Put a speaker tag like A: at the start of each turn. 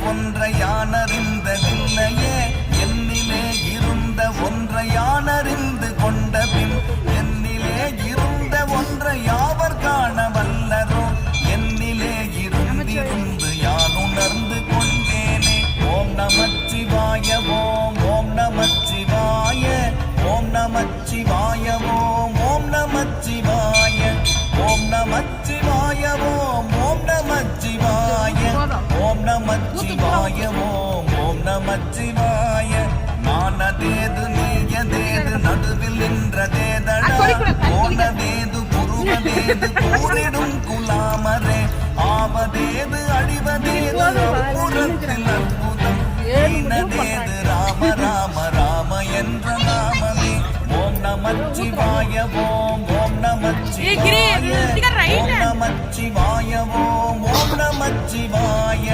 A: ஒன்றை யானறிந்ததில்லையே என்னிலே இருந்த ஒன்றை யானறிந்து கொண்ட பின் என்னிலே இருந்த ஒன்றை யாவர் காண வல்லரோ என்னிலே இருந்திருந்து யான் உணர்ந்து கொண்டேனே. ஓம் நமச்சிவாய ஓம் ஓம் நமச்சிவாய ஓம் நமச்சிவாய ஓம் ஓம் நமச்சிவாய ஓம் நமச்சிவாய ஓம் ஓம் நமச்சிவாய ஓம் நமச்சிவாய ஓம் ஓம் நமச்சிவாய. நானதேது நீயதேது நடுவில் நின்றதேதடா போனதேது புருவதேது கூறிடும் குலாமரே ஆவதேது அழிவதேது அற்புதத்தில் அற்புதம் ஈனதேது ராம ராம ராம என்ற நாமமே. ஓம் நமச்சிவாய ஓம் ஓம் நமச்சிவாய ஓம் நமச்சிவாய ஓம் ஓம் நமச்சிவாய.